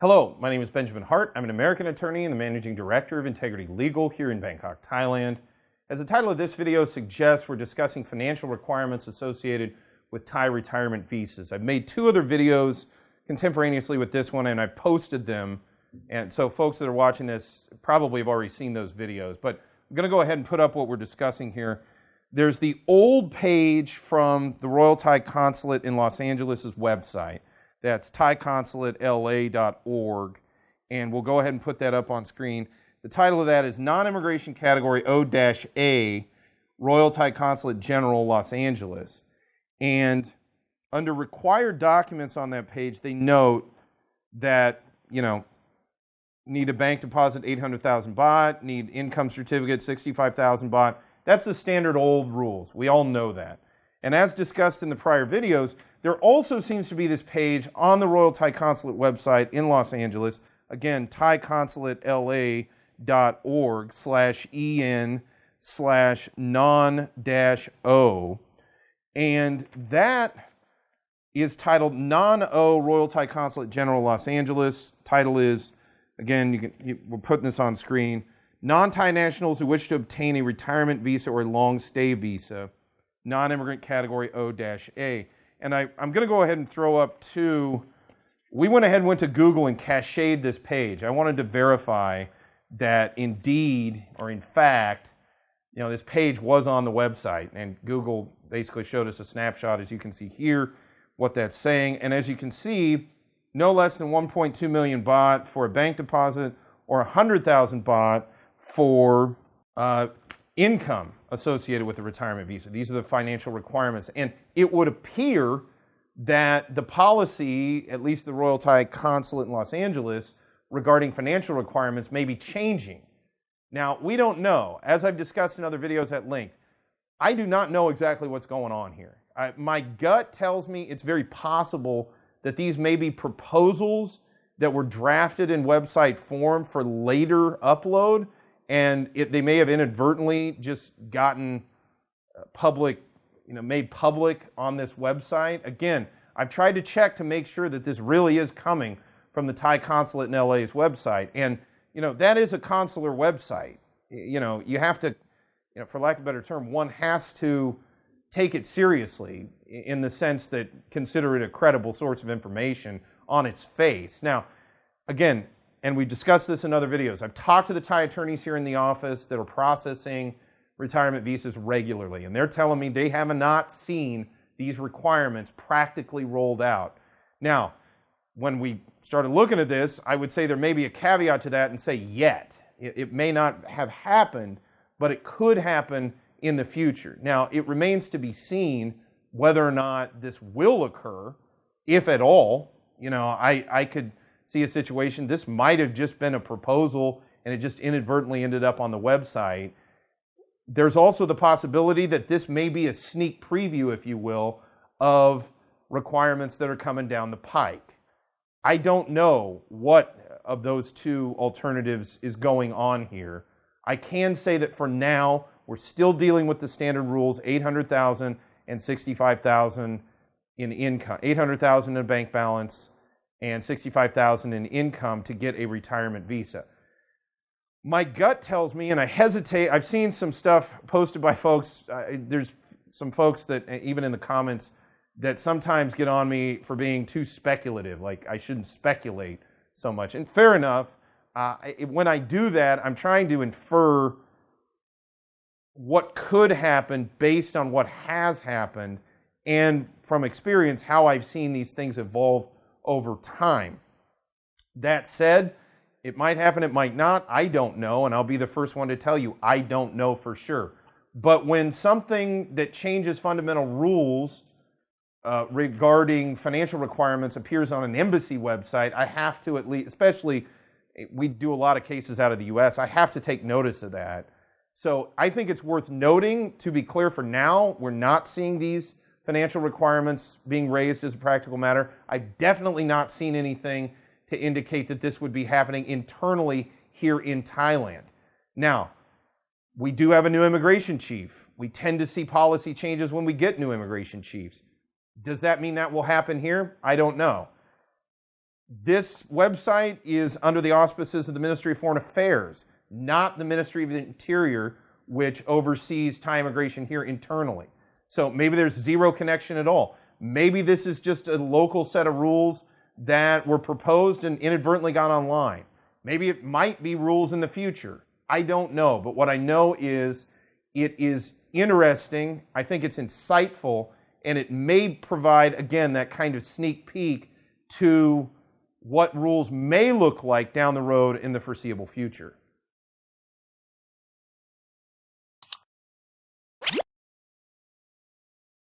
Hello, my name is Benjamin Hart. I'm an American attorney and the Managing Director of Integrity Legal here in Bangkok, Thailand. As the title of this video suggests, we're discussing financial requirements associated with Thai retirement visas. I've made two other videos contemporaneously with this one and I've posted them. And so folks that are watching this probably have already seen those videos. But I'm going to go ahead and put up what we're discussing here. There's the old page from the Royal Thai Consulate in Los Angeles' website. That's thaiconsulatela.org, and we'll go ahead and put that up on screen. The title of that is Non-Immigration Category O-A, Royal Thai Consulate General, Los Angeles. And under required documents on that page, they note that, need a bank deposit 800,000 baht, need income certificate 65,000 baht. That's the standard old rules. We all know that. And as discussed in the prior videos, there also seems to be this page on the Royal Thai Consulate website in Los Angeles, again, thaiconsulatela.org/en/non-o, and that is titled Non-O Royal Thai Consulate General Los Angeles. Title is, again, we're putting this on screen, Non-Thai nationals who wish to obtain a retirement visa or long stay visa, non-immigrant category O-A. And I'm going to go ahead and throw up we went ahead and went to Google and cached this page. I wanted to verify that indeed, or in fact, this page was on the website. And Google basically showed us a snapshot, as you can see here, what that's saying. And as you can see, no less than 1.2 million baht for a bank deposit or 100,000 baht for income associated with the retirement visa. These are the financial requirements. And it would appear that the policy, at least the Royal Thai Consulate in Los Angeles, regarding financial requirements may be changing. Now, we don't know. As I've discussed in other videos at length, I do not know exactly what's going on here. My gut tells me it's very possible that these may be proposals that were drafted in website form for later upload, and they may have inadvertently just gotten made public on this website. Again, I've tried to check to make sure that this really is coming from the Thai Consulate in LA's website. And, that is a consular website. You have to, for lack of a better term, one has to take it seriously in the sense that consider it a credible source of information on its face. Now, again, and we discussed this in other videos, I've talked to the Thai attorneys here in the office that are processing retirement visas regularly, and they're telling me they have not seen these requirements practically rolled out. Now, when we started looking at this, I would say there may be a caveat to that and say yet. It may not have happened, but it could happen in the future. Now, it remains to be seen whether or not this will occur, if at all. I could see a situation, this might have just been a proposal and it just inadvertently ended up on the website. There's also the possibility that this may be a sneak preview, if you will, of requirements that are coming down the pike. I don't know what of those two alternatives is going on here. I can say that for now, we're still dealing with the standard rules, 800,000 and 65,000 in income, 800,000 in a bank balance, and 65,000 in income to get a retirement visa. My gut tells me, and I hesitate, I've seen some stuff posted by folks, there's some folks that, even in the comments, that sometimes get on me for being too speculative, like I shouldn't speculate so much. And fair enough, when I do that, I'm trying to infer what could happen based on what has happened, and from experience, how I've seen these things evolve over time. That said, it might happen, it might not. I don't know, and I'll be the first one to tell you, I don't know for sure. But when something that changes fundamental rules regarding financial requirements appears on an embassy website, I have to at least, especially, we do a lot of cases out of the US, I have to take notice of that. So I think it's worth noting, to be clear, for now, we're not seeing these financial requirements being raised as a practical matter. I've definitely not seen anything to indicate that this would be happening internally here in Thailand. Now, we do have a new immigration chief. We tend to see policy changes when we get new immigration chiefs. Does that mean that will happen here? I don't know. This website is under the auspices of the Ministry of Foreign Affairs, not the Ministry of the Interior, which oversees Thai immigration here internally. So maybe there's zero connection at all. Maybe this is just a local set of rules that were proposed and inadvertently got online. Maybe it might be rules in the future. I don't know. But what I know is it is interesting. I think it's insightful. And it may provide, again, that kind of sneak peek to what rules may look like down the road in the foreseeable future.